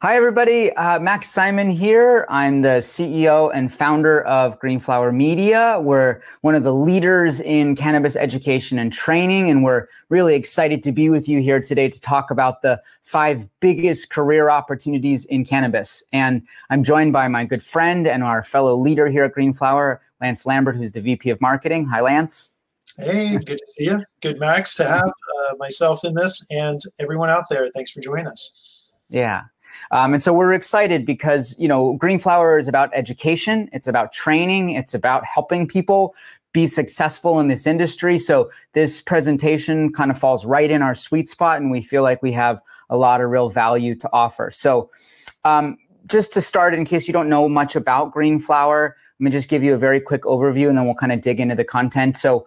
Hi, everybody. Max Simon here. I'm the CEO and founder of Greenflower Media. We're one of the leaders in cannabis education and training, and we're really excited to be with you here today to talk about the 5 biggest career opportunities in cannabis. And I'm joined by my good friend and our fellow leader here at Greenflower, Lance Lambert, who's the VP of Marketing. Hi, Lance. Hey, good to see you. Good, Max, to have myself in this and everyone out there. Thanks for joining us. Yeah. And so we're excited because, Greenflower is about education. It's about training. It's about helping people be successful in this industry. So this presentation kind of falls right in our sweet spot, and we feel like we have a lot of real value to offer. So just to start, in case you don't know much about Greenflower, let me just give you a very quick overview, and then we'll kind of dig into the content. So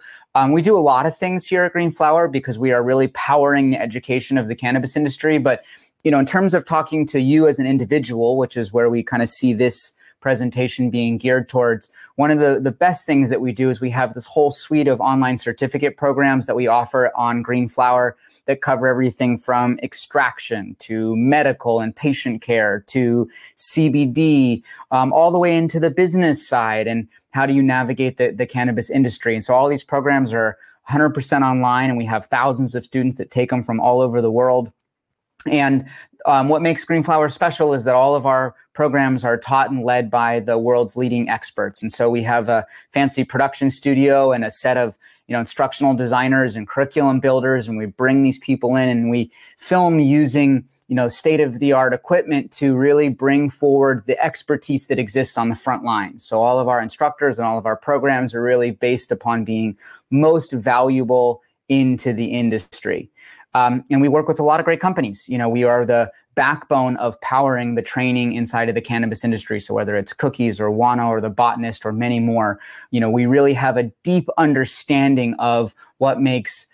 we do a lot of things here at Greenflower because we are really powering the education of the cannabis industry. But in terms of talking to you as an individual, which is where we kind of see this presentation being geared towards, one of the best things that we do is we have this whole suite of online certificate programs that we offer on Greenflower that cover everything from extraction to medical and patient care to CBD, all the way into the business side and how do you navigate the cannabis industry. And so all these programs are 100% online, and we have thousands of students that take them from all over the world. And what makes Greenflower special is that all of our programs are taught and led by the world's leading experts. And so we have a fancy production studio and a set of instructional designers and curriculum builders, and we bring these people in and we film using state-of-the-art equipment to really bring forward the expertise that exists on the front line. So all of our instructors and all of our programs are really based upon being most valuable into the industry. And we work with a lot of great companies. We are the backbone of powering the training inside of the cannabis industry. So whether it's Cookies or Wana or The Botanist or many more, we really have a deep understanding of what makes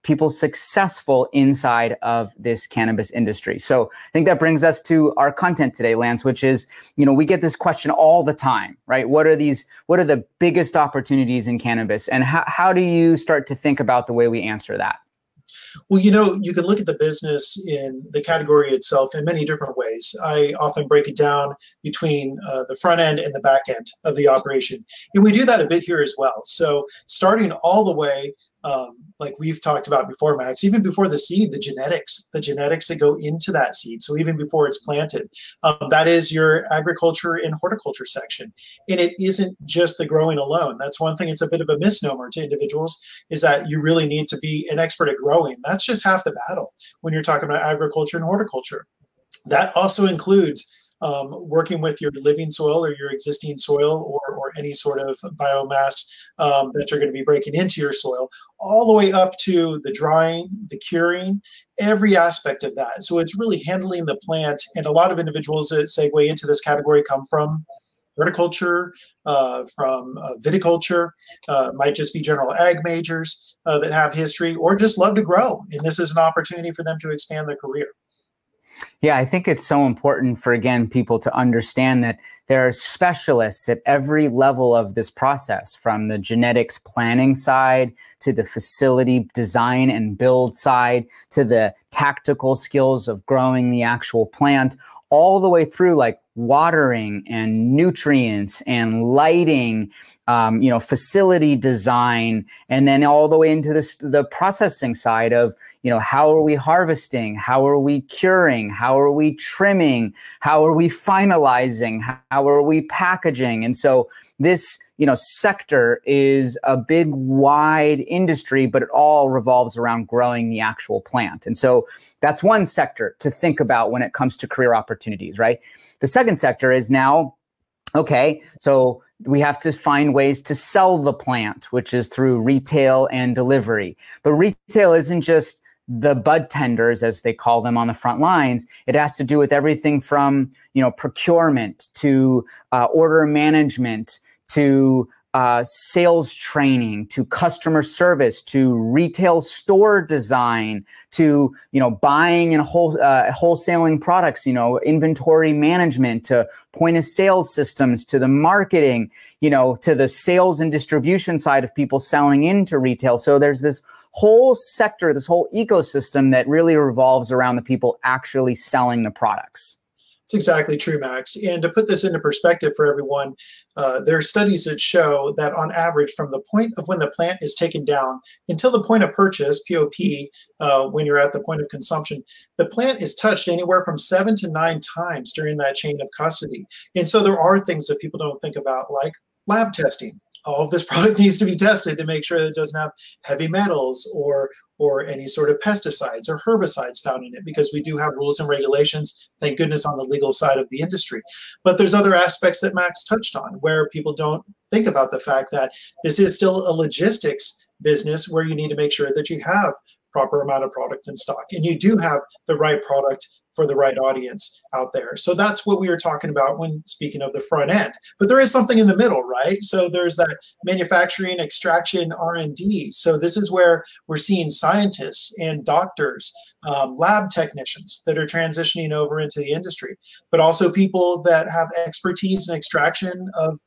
people successful inside of this cannabis industry. So I think that brings us to our content today, Lance, which is, we get this question all the time, right? What are the biggest opportunities in cannabis? And how do you start to think about the way we answer that? Well, you can look at the business in the category itself in many different ways. I often break it down between the front end and the back end of the operation. And we do that a bit here as well. So starting all the way, like we've talked about before, Max, even before the seed, the genetics that go into that seed. So even before it's planted, that is your agriculture and horticulture section. And it isn't just the growing alone. That's one thing. It's a bit of a misnomer to individuals, is that you really need to be an expert at growing. That's just half the battle when you're talking about agriculture and horticulture. That also includes working with your living soil or your existing soil or any sort of biomass that you're going to be breaking into your soil, all the way up to the drying, the curing, every aspect of that. So it's really handling the plant. And a lot of individuals that segue into this category come from horticulture, from viticulture, might just be general ag majors that have history or just love to grow. And this is an opportunity for them to expand their career. Yeah, I think it's so important for, again, people to understand that there are specialists at every level of this process, from the genetics planning side to the facility design and build side to the tactical skills of growing the actual plant, all the way through like watering and nutrients and lighting, facility design, and then all the way into the processing side of, how are we harvesting? How are we curing? How are we trimming? How are we finalizing? How are we packaging? And so this, sector is a big, wide industry, but it all revolves around growing the actual plant. And so that's one sector to think about when it comes to career opportunities, right? The second sector is now, okay, so we have to find ways to sell the plant, which is through retail and delivery. But retail isn't just the bud tenders, as they call them on the front lines. It has to do with everything from, procurement to order management to sales training, to customer service, to retail store design, to buying and wholesaling products, inventory management, to point of sales systems, to the marketing, to the sales and distribution side of people selling into retail. So there's this whole sector, this whole ecosystem that really revolves around the people actually selling the products. It's exactly true, Max. And to put this into perspective for everyone, there are studies that show that on average, from the point of when the plant is taken down until the point of purchase, POP, when you're at the point of consumption, the plant is touched anywhere from 7 to 9 times during that chain of custody. And so there are things that people don't think about, like lab testing. All of this product needs to be tested to make sure that it doesn't have heavy metals or any sort of pesticides or herbicides found in it, because we do have rules and regulations, thank goodness, on the legal side of the industry. But there's other aspects that Max touched on where people don't think about the fact that this is still a logistics business where you need to make sure that you have proper amount of product in stock and you do have the right product for the right audience out there. So that's what we were talking about when speaking of the front end. But there is something in the middle, right? So there's that manufacturing, extraction, R&D. So this is where we're seeing scientists and doctors, lab technicians that are transitioning over into the industry, but also people that have expertise in extraction of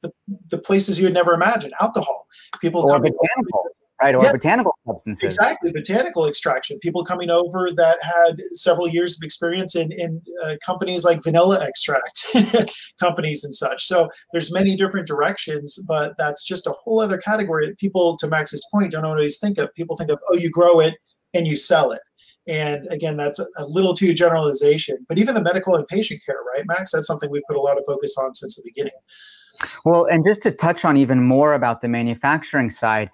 the places you would never imagine, alcohol. People or coming botanical. Right, or botanical substances. Exactly, botanical extraction. People coming over that had several years of experience in companies like vanilla extract companies and such. So there's many different directions, but that's just a whole other category that people, to Max's point, don't always think of. People think of, oh, you grow it and you sell it. And again, that's a little too generalization. But even the medical and patient care, right, Max? That's something we put a lot of focus on since the beginning. Well, and just to touch on even more about the manufacturing side,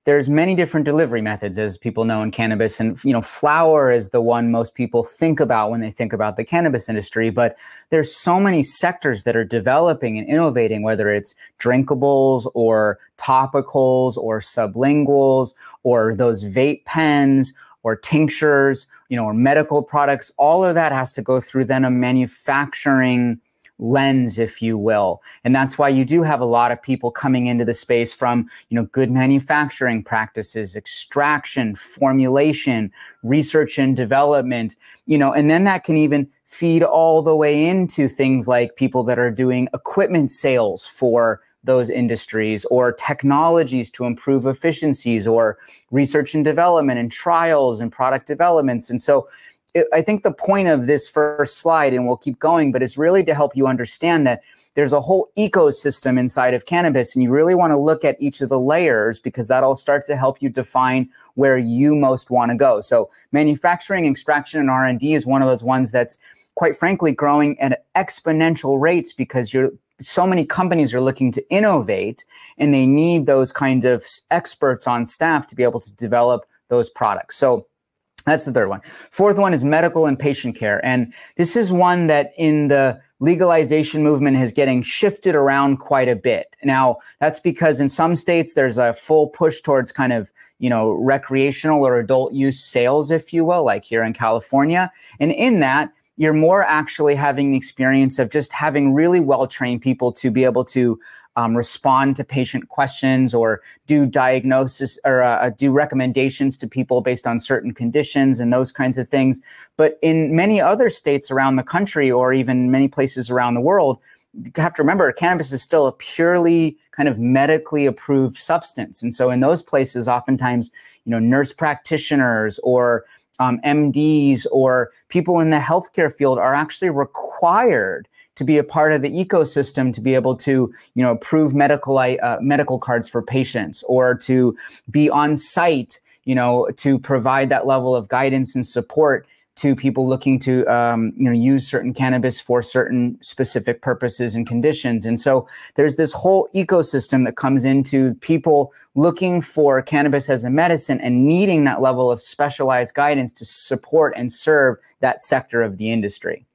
there's many different delivery methods, as people know, in cannabis. And, flower is the one most people think about when they think about the cannabis industry. But there's so many sectors that are developing and innovating, whether it's drinkables or topicals or sublinguals or those vape pens or tinctures, or medical products. All of that has to go through then a manufacturing lens, if you will. And that's why you do have a lot of people coming into the space from, good manufacturing practices, extraction, formulation, research and development, and then that can even feed all the way into things like people that are doing equipment sales for those industries, or technologies to improve efficiencies, or research and development and trials and product developments. And so I think the point of this first slide, and we'll keep going, but it's really to help you understand that there's a whole ecosystem inside of cannabis, and you really want to look at each of the layers, because that'll start to help you define where you most want to go. So manufacturing, extraction, and R&D is one of those ones that's, quite frankly, growing at exponential rates, because so many companies are looking to innovate, and they need those kinds of experts on staff to be able to develop those products. So that's the third one. Fourth one is medical and patient care. And this is one that in the legalization movement is getting shifted around quite a bit. Now, that's because in some states, there's a full push towards kind of, recreational or adult use sales, if you will, like here in California. And in that, you're more actually having the experience of just having really well-trained people to be able to respond to patient questions, or do diagnosis, or do recommendations to people based on certain conditions and those kinds of things. But in many other states around the country, or even many places around the world, you have to remember, cannabis is still a purely kind of medically approved substance. And so in those places, oftentimes, nurse practitioners or MDs or people in the healthcare field are actually required to be a part of the ecosystem to be able to, approve medical cards for patients, or to be on site, to provide that level of guidance and support to people looking to, use certain cannabis for certain specific purposes and conditions. And so there's this whole ecosystem that comes into people looking for cannabis as a medicine and needing that level of specialized guidance to support and serve that sector of the industry.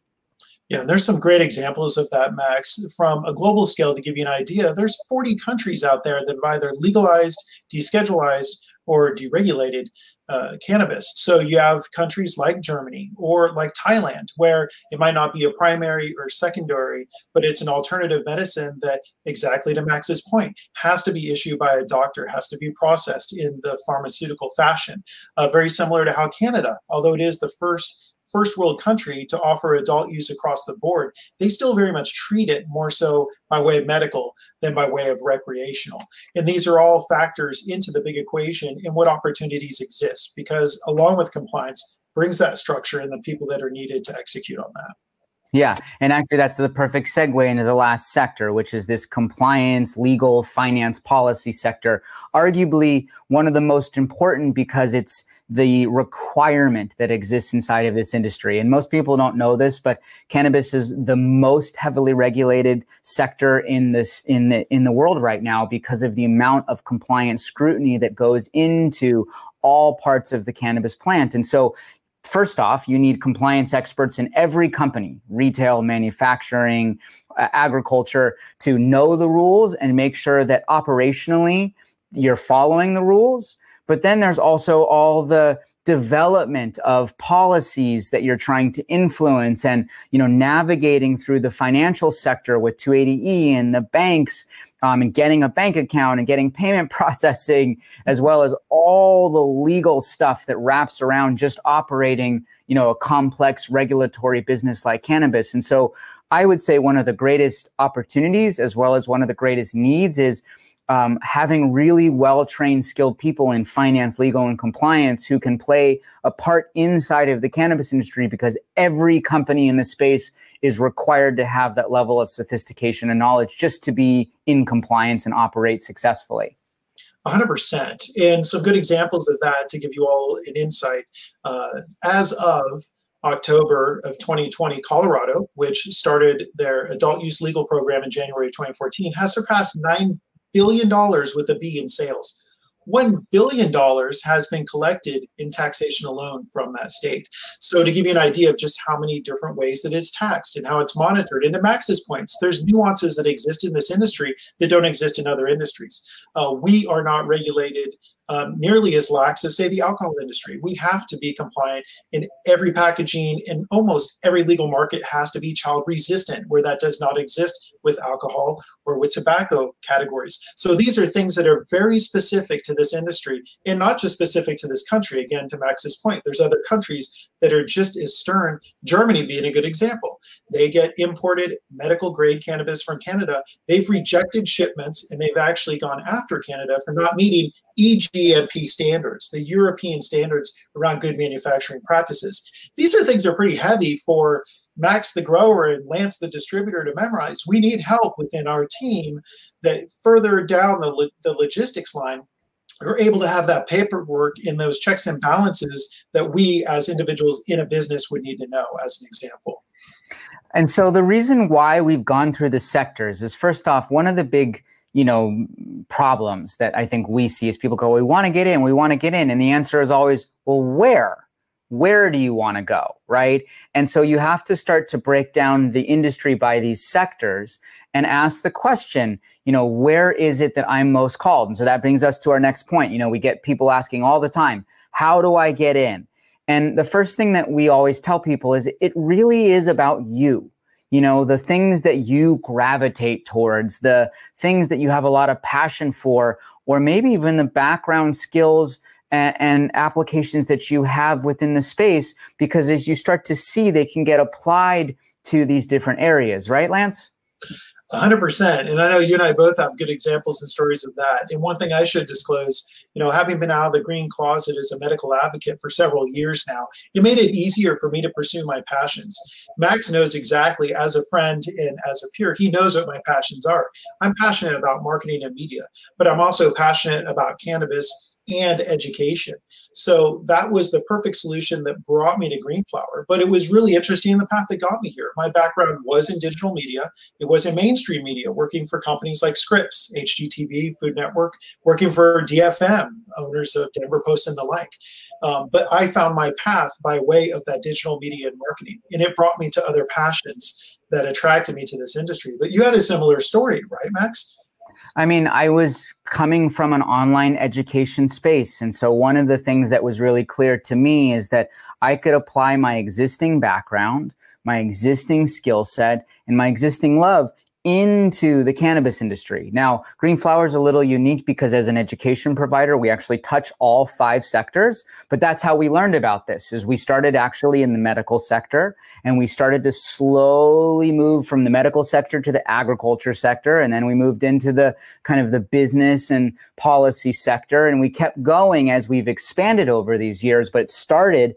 Yeah, there's some great examples of that, Max. From a global scale, to give you an idea, there's 40 countries out there that have either legalized, deschedulized, or deregulated cannabis. So you have countries like Germany or like Thailand, where it might not be a primary or secondary, but it's an alternative medicine that, exactly to Max's point, has to be issued by a doctor, has to be processed in the pharmaceutical fashion. Very similar to how Canada, although it is the first world country to offer adult use across the board, they still very much treat it more so by way of medical than by way of recreational. And these are all factors into the big equation and what opportunities exist, because along with compliance brings that structure and the people that are needed to execute on that. Yeah. And actually, that's the perfect segue into the last sector, which is this compliance, legal, finance, policy sector. Arguably one of the most important because it's the requirement that exists inside of this industry. And most people don't know this, but cannabis is the most heavily regulated sector in the world right now because of the amount of compliance scrutiny that goes into all parts of the cannabis plant. And so first off, you need compliance experts in every company, retail, manufacturing, agriculture, to know the rules and make sure that operationally you're following the rules. But then there's also all the development of policies that you're trying to influence and, navigating through the financial sector with 280E and the banks, and getting a bank account and getting payment processing, as well as all the legal stuff that wraps around just operating, a complex regulatory business like cannabis. And so I would say one of the greatest opportunities, as well as one of the greatest needs, is having really well-trained, skilled people in finance, legal, and compliance who can play a part inside of the cannabis industry, because every company in the space is required to have that level of sophistication and knowledge just to be in compliance and operate successfully. 100%. And some good examples of that to give you all an insight. As of October of 2020, Colorado, which started their adult use legal program in January of 2014, has surpassed $9 billion with a B in sales. $1 billion has been collected in taxation alone from that state. So to give you an idea of just how many different ways that it's taxed and how it's monitored, and to Max's points, there's nuances that exist in this industry that don't exist in other industries. We are not regulated nearly as lax as, say, the alcohol industry. We have to be compliant in every packaging, and almost every legal market has to be child resistant, where that does not exist with alcohol or with tobacco categories. So these are things that are very specific to this industry, and not just specific to this country. Again, to Max's point, there's other countries that are just as stern, Germany being a good example. They get imported medical grade cannabis from Canada. They've rejected shipments, and they've actually gone after Canada for not meeting EGMP standards, the European standards around good manufacturing practices. These are things that are pretty heavy for Max the grower and Lance the distributor to memorize. We need help within our team that further down the logistics line are able to have that paperwork in those checks and balances that we as individuals in a business would need to know, as an example. And so the reason why we've gone through the sectors is, first off, one of the big problems that I think we see is people go, we want to get in, we want to get in. And the answer is always, well, where? Where do you want to go, right? And so you have to start to break down the industry by these sectors and ask the question, where is it that I'm most called? And so that brings us to our next point. We get people asking all the time, how do I get in? And the first thing that we always tell people is it really is about you. The things that you gravitate towards, the things that you have a lot of passion for, or maybe even the background skills and applications that you have within the space, because as you start to see, they can get applied to these different areas, right, Lance? 100%. And I know you and I both have good examples and stories of that. And one thing I should disclose, having been out of the green closet as a medical advocate for several years now, it made it easier for me to pursue my passions. Max knows exactly, as a friend and as a peer, he knows what my passions are. I'm passionate about marketing and media, but I'm also passionate about cannabis and education. So that was the perfect solution that brought me to Green Flower. But it was really interesting in the path that got me here. My background was in digital media. It was in mainstream media, working for companies like Scripps, HGTV, Food Network, working for DFM, owners of Denver Post and the like. But I found my path by way of that digital media and marketing. And it brought me to other passions that attracted me to this industry. But you had a similar story, right, Max? I mean, I was coming from an online education space. And so one of the things that was really clear to me is that I could apply my existing background, my existing skill set, and my existing love into the cannabis industry. Now, Green Flower is a little unique because as an education provider, we actually touch all 5 sectors, but that's how we learned about this. Is we started actually in the medical sector, and we started to slowly move from the medical sector to the agriculture sector, and then we moved into the kind of the business and policy sector, and we kept going as we've expanded over these years, but it started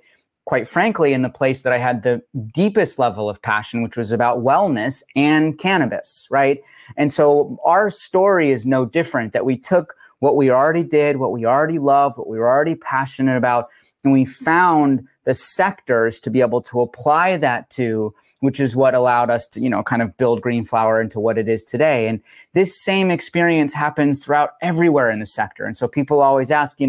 quite frankly, in the place that I had the deepest level of passion, which was about wellness and cannabis, right? And so our story is no different, that we took what we already did, what we already loved, what we were already passionate about, and we found the sectors to be able to apply that to, which is what allowed us to, kind of build Green Flower into what it is today. And this same experience happens throughout everywhere in the sector. And so people always ask,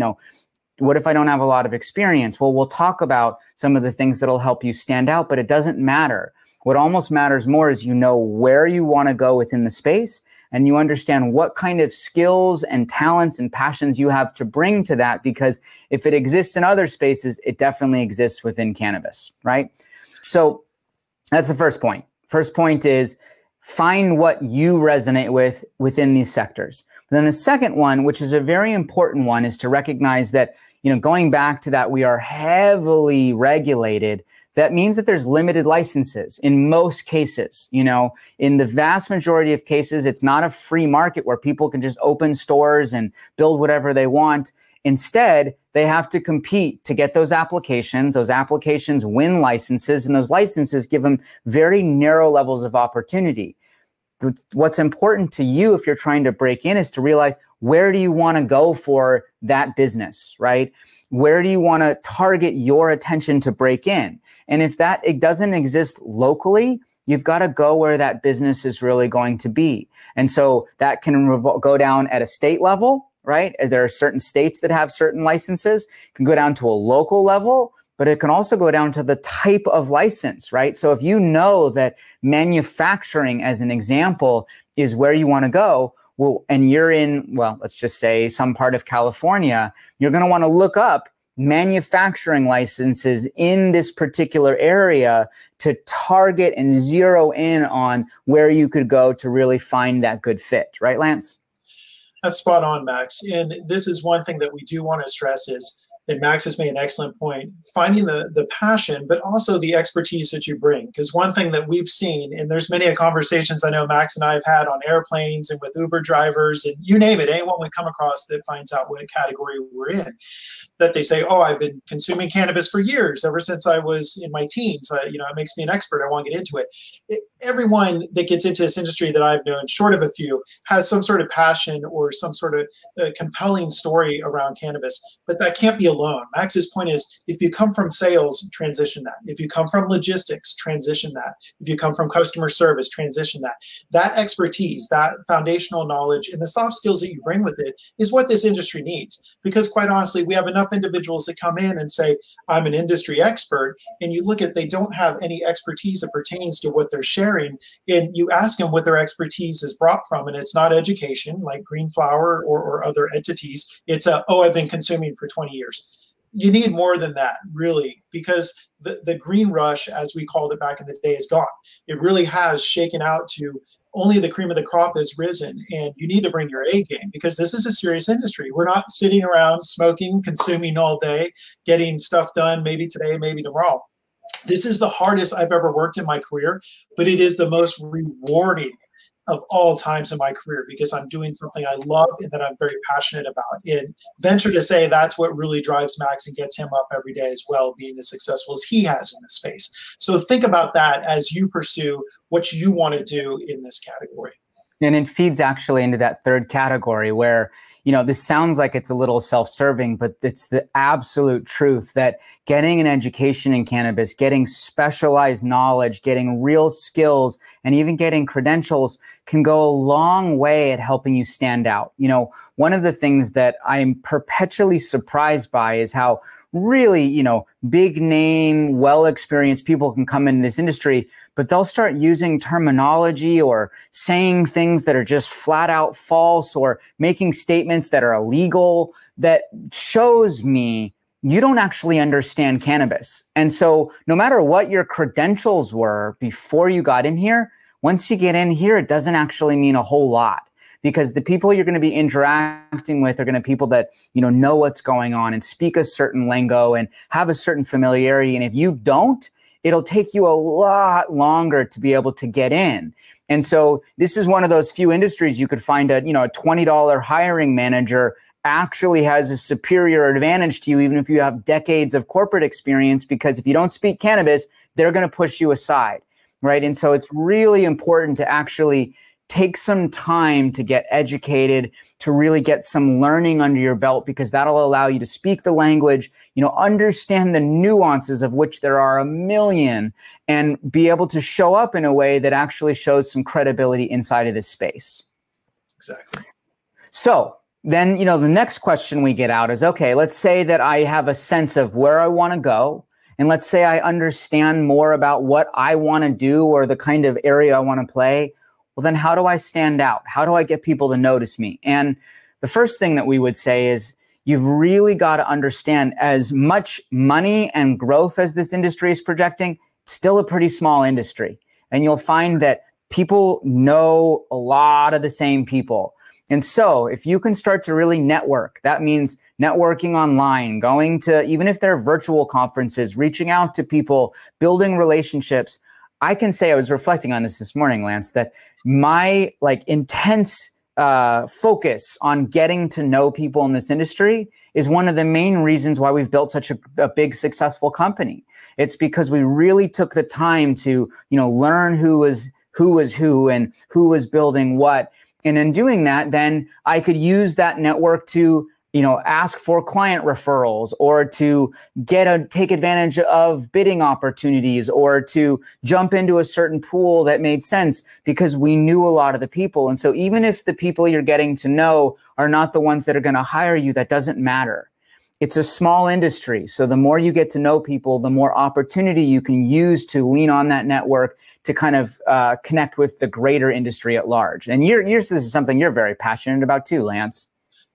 what if I don't have a lot of experience? Well, we'll talk about some of the things that'll help you stand out, but it doesn't matter. What almost matters more is where you want to go within the space, and you understand what kind of skills and talents and passions you have to bring to that, because if it exists in other spaces, it definitely exists within cannabis, right? So that's the first point. First point is find what you resonate with within these sectors. But then the second one, which is a very important one, is to recognize that, going back to that, we are heavily regulated. That means that there's limited licenses in most cases. In the vast majority of cases, it's not a free market where people can just open stores and build whatever they want. Instead, they have to compete to get those applications. Those applications win licenses, and those licenses give them very narrow levels of opportunity. What's important to you if you're trying to break in is to realize, where do you want to go for that business, right? Where do you want to target your attention to break in? And if it doesn't exist locally, you've got to go where that business is really going to be. And so that can go down at a state level, right? As there are certain states that have certain licenses. It can go down to a local level, but it can also go down to the type of license, right? So if you know that manufacturing, as an example, is where you want to go, well, and you're in, let's just say some part of California, you're going to want to look up manufacturing licenses in this particular area to target and zero in on where you could go to really find that good fit, right, Lance? That's spot on, Max. And this is one thing that we do want to stress is, and Max has made an excellent point, finding the passion, but also the expertise that you bring. Because one thing that we've seen, and there's many conversations I know Max and I have had on airplanes and with Uber drivers, and you name it, anyone we come across that finds out what category we're in, that they say, oh, I've been consuming cannabis for years, ever since I was in my teens. It makes me an expert. I want to get into it. Everyone that gets into this industry that I've known, short of a few, has some sort of passion or some sort of compelling story around cannabis. But that can't be alone. Max's point is, if you come from sales, transition that. If you come from logistics, transition that. If you come from customer service, transition that. That expertise, that foundational knowledge, and the soft skills that you bring with it is what this industry needs. Because quite honestly, we have enough individuals that come in and say, I'm an industry expert, and you look at, they don't have any expertise that pertains to what they're sharing, and you ask them what their expertise is brought from, and it's not education like Green Flower or other entities. It's I've been consuming for 20 years. You need more than that, really, because the green rush, as we called it back in the day, is gone. It really has shaken out to only the cream of the crop has risen, and you need to bring your A game, because this is a serious industry. We're not sitting around smoking, consuming all day, getting stuff done, maybe today, maybe tomorrow. This is the hardest I've ever worked in my career, but it is the most rewarding of all times in my career, because I'm doing something I love and that I'm very passionate about. And venture to say that's what really drives Max and gets him up every day as well, being as successful as he has in this space. So think about that as you pursue what you want to do in this category. And it feeds actually into that third category where, this sounds like it's a little self-serving, but it's the absolute truth that getting an education in cannabis, getting specialized knowledge, getting real skills, and even getting credentials can go a long way at helping you stand out. One of the things that I'm perpetually surprised by is how really, big name, well-experienced people can come into this industry, but they'll start using terminology or saying things that are just flat out false or making statements that are illegal. That shows me you don't actually understand cannabis. And so no matter what your credentials were before you got in here, once you get in here, it doesn't actually mean a whole lot. Because the people you're going to be interacting with are going to be people that, know what's going on and speak a certain lingo and have a certain familiarity. And if you don't, it'll take you a lot longer to be able to get in. And so this is one of those few industries you could find a $20 hiring manager actually has a superior advantage to you, even if you have decades of corporate experience, because if you don't speak cannabis, they're going to push you aside, right? And so it's really important to actually take some time to get educated, to really get some learning under your belt, because that'll allow you to speak the language, understand the nuances of which there are a million, and be able to show up in a way that actually shows some credibility inside of this space. Exactly. So then, the next question we get out is, okay, let's say that I have a sense of where I want to go. And let's say I understand more about what I want to do or the kind of area I want to play. Well, then how do I stand out? How do I get people to notice me? And the first thing that we would say is you've really got to understand, as much money and growth as this industry is projecting, it's still a pretty small industry. And you'll find that people know a lot of the same people. And so if you can start to really network, that means networking online, going to, even if they're virtual conferences, reaching out to people, building relationships. I can say, I was reflecting on this morning, Lance, that my intense focus on getting to know people in this industry is one of the main reasons why we've built such a big, successful company. It's because we really took the time to, learn who was who and who was building what. And in doing that, then I could use that network to, ask for client referrals, or to take advantage of bidding opportunities, or to jump into a certain pool that made sense because we knew a lot of the people. And so even if the people you're getting to know are not the ones that are going to hire you, that doesn't matter. It's a small industry. So the more you get to know people, the more opportunity you can use to lean on that network to kind of connect with the greater industry at large. And this is something you're very passionate about too, Lance.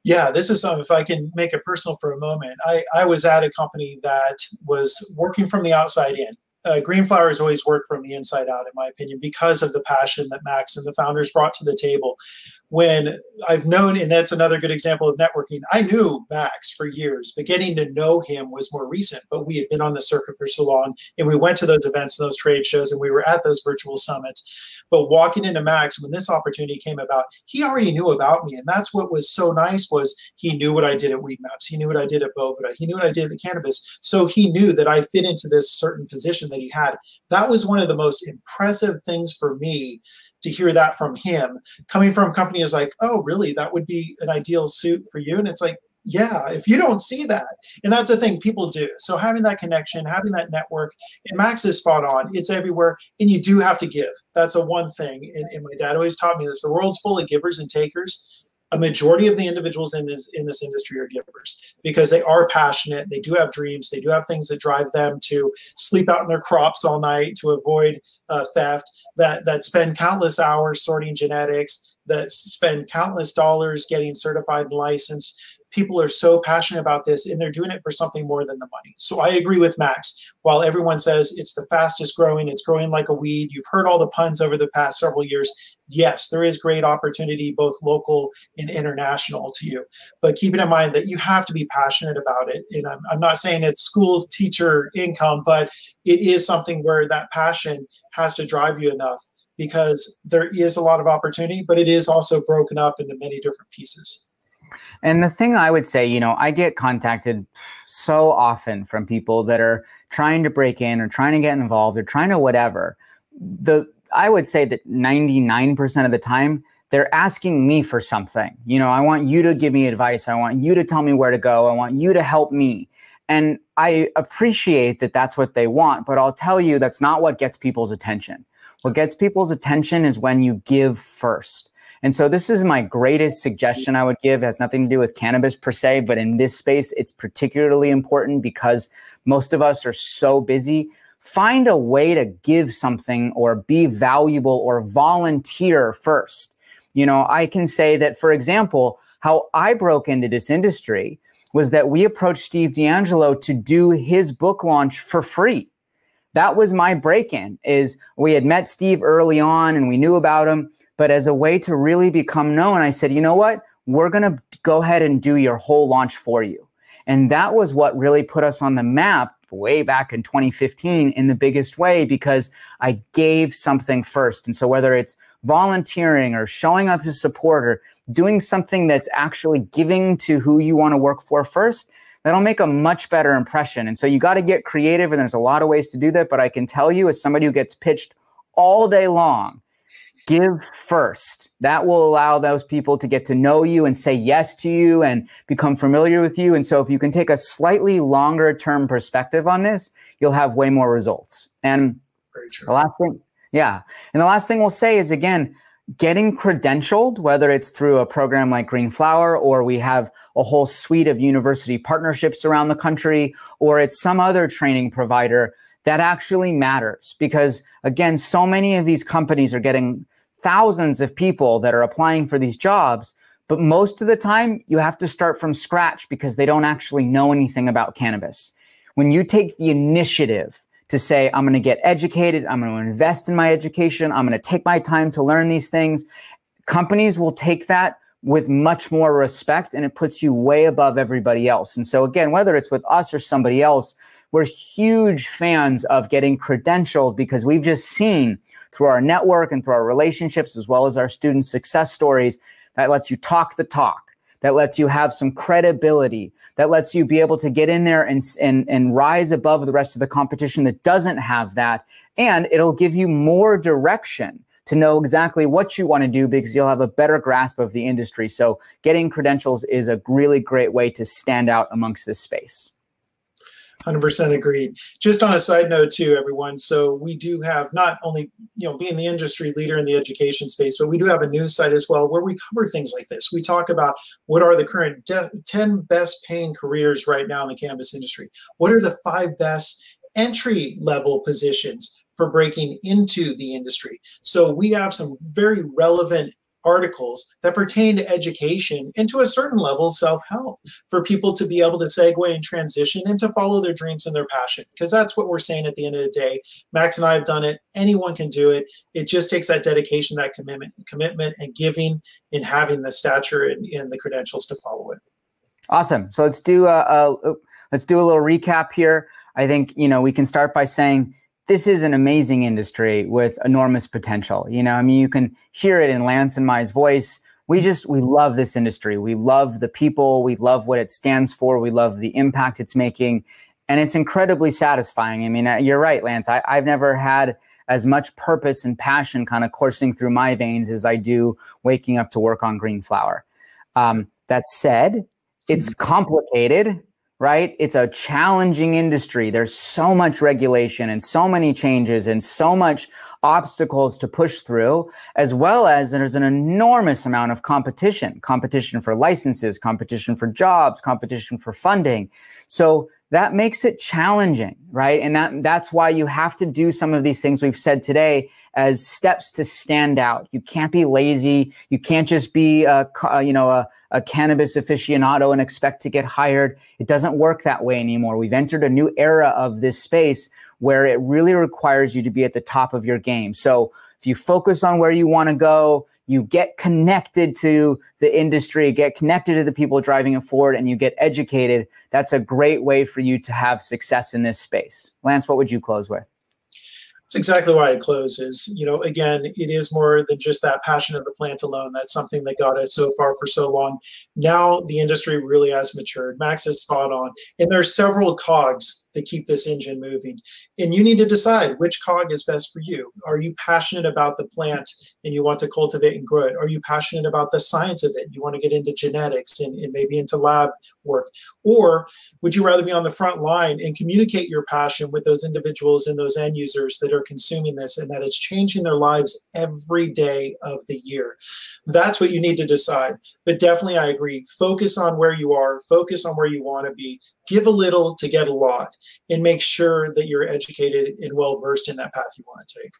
Yeah, this is something, if I can make it personal for a moment. I was at a company that was working from the outside in. Green Flower has always worked from the inside out, in my opinion, because of the passion that Max and the founders brought to the table. When I've known, and that's another good example of networking, I knew Max for years, but getting to know him was more recent. But we had been on the circuit for so long, and we went to those events, those trade shows, and we were at those virtual summits. But walking into Max, when this opportunity came about, he already knew about me. And that's what was so nice, was he knew what I did at Weed Maps. He knew what I did at Bovida. He knew what I did at the Cannabis. So he knew that I fit into this certain position that he had. That was one of the most impressive things for me, to hear that from him, coming from companies like, oh, really? That would be an ideal suit for you? And it's like, yeah, if you don't see that. And that's the thing people do. So having that connection, having that network, and Max is spot on. It's everywhere. And you do have to give. That's a one thing. And my dad always taught me this. The world's full of givers and takers. A majority of the individuals in this industry are givers, because they are passionate. They do have dreams. They do have things that drive them to sleep out in their crops all night to avoid theft, that spend countless hours sorting genetics, that spend countless dollars getting certified and licensed. People are so passionate about this, and they're doing it for something more than the money. So I agree with Max. While everyone says it's the fastest growing, it's growing like a weed, you've heard all the puns over the past several years. Yes, there is great opportunity, both local and international, to you. But keep it in mind that you have to be passionate about it. And I'm not saying it's school teacher income, but it is something where that passion has to drive you enough, because there is a lot of opportunity, but it is also broken up into many different pieces. And the thing I would say, I get contacted so often from people that are trying to break in or trying to get involved or trying to whatever. I would say that 99% of the time, they're asking me for something. I want you to give me advice. I want you to tell me where to go. I want you to help me. And I appreciate that that's what they want, but I'll tell you, that's not what gets people's attention. What gets people's attention is when you give first. And so this is my greatest suggestion I would give. It has nothing to do with cannabis per se, but in this space, it's particularly important because most of us are so busy. Find a way to give something or be valuable or volunteer first. I can say that, for example, how I broke into this industry was that we approached Steve D'Angelo to do his book launch for free. That was my break-in. Is we had met Steve early on and we knew about him. But as a way to really become known, I said, you know what? We're going to go ahead and do your whole launch for you. And that was what really put us on the map way back in 2015 in the biggest way, because I gave something first. And so whether it's volunteering or showing up to support or doing something that's actually giving to who you want to work for first, that'll make a much better impression. And so you got to get creative, and there's a lot of ways to do that. But I can tell you, as somebody who gets pitched all day long, give first. That will allow those people to get to know you and say yes to you and become familiar with you. And so if you can take a slightly longer term perspective on this, you'll have way more results. And the last thing, yeah. And the last thing we'll say is, again, getting credentialed, whether it's through a program like Green Flower, or we have a whole suite of university partnerships around the country, or it's some other training provider, that actually matters. Because again, so many of these companies are getting thousands of people that are applying for these jobs, but most of the time you have to start from scratch because they don't actually know anything about cannabis. When you take the initiative to say, I'm going to get educated, I'm going to invest in my education, I'm going to take my time to learn these things, companies will take that with much more respect, and it puts you way above everybody else. And so again, whether it's with us or somebody else, we're huge fans of getting credentialed because we've just seen through our network and through our relationships, as well as our student success stories, that lets you talk the talk, that lets you have some credibility, that lets you be able to get in there and rise above the rest of the competition that doesn't have that. And it'll give you more direction to know exactly what you want to do because you'll have a better grasp of the industry. So getting credentials is a really great way to stand out amongst this space. 100% agreed. Just on a side note too, everyone. So we do have not only, being the industry leader in the education space, but we do have a news site as well where we cover things like this. We talk about what are the current 10 best paying careers right now in the cannabis industry. What are the 5 best entry level positions for breaking into the industry? So we have some very relevant articles that pertain to education and to a certain level self-help for people to be able to segue and transition and to follow their dreams and their passion. Because that's what we're saying at the end of the day. Max and I have done it. Anyone can do it. It just takes that dedication, that commitment and giving and having the stature and the credentials to follow it. Awesome. So let's do a little recap here. I think, we can start by saying, this is an amazing industry with enormous potential. You can hear it in Lance and my's voice. We love this industry. We love the people. We love what it stands for. We love the impact it's making. And it's incredibly satisfying. You're right, Lance. I've never had as much purpose and passion kind of coursing through my veins as I do waking up to work on Green Flower. That said, it's complicated. Right? It's a challenging industry. There's so much regulation and so many changes and so much obstacles to push through, as well as there's an enormous amount of competition for licenses, competition for jobs, competition for funding. So that makes it challenging, right? And that's why you have to do some of these things we've said today as steps to stand out. You can't be lazy. You can't just be a cannabis aficionado and expect to get hired. It doesn't work that way anymore. We've entered a new era of this space where it really requires you to be at the top of your game. So if you focus on where you want to go, you get connected to the industry, get connected to the people driving it forward, and you get educated, that's a great way for you to have success in this space. Lance, what would you close with? That's exactly why I close is, again, it is more than just that passion of the plant alone. That's something that got us so far for so long. Now the industry really has matured. Max is spot on. And there's several cogs that keep this engine moving. And you need to decide which cog is best for you. Are you passionate about the plant and you want to cultivate and grow it? Are you passionate about the science of it? You want to get into genetics and maybe into lab work? Or would you rather be on the front line and communicate your passion with those individuals and those end users that are consuming this and that it's changing their lives every day of the year? That's what you need to decide. But definitely, I agree. Focus on where you are. Focus on where you want to be. Give a little to get a lot, and make sure that you're educated and well-versed in that path you want to take.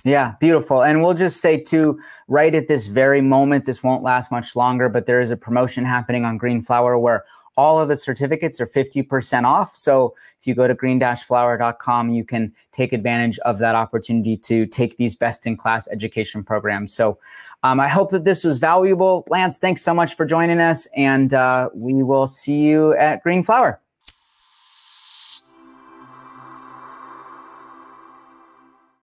Yeah, beautiful. And we'll just say too, right at this very moment, this won't last much longer, but there is a promotion happening on Green Flower where all of the certificates are 50% off. So if you go to green-flower.com, you can take advantage of that opportunity to take these best-in-class education programs. So I hope that this was valuable. Lance, thanks so much for joining us, and we will see you at Green Flower.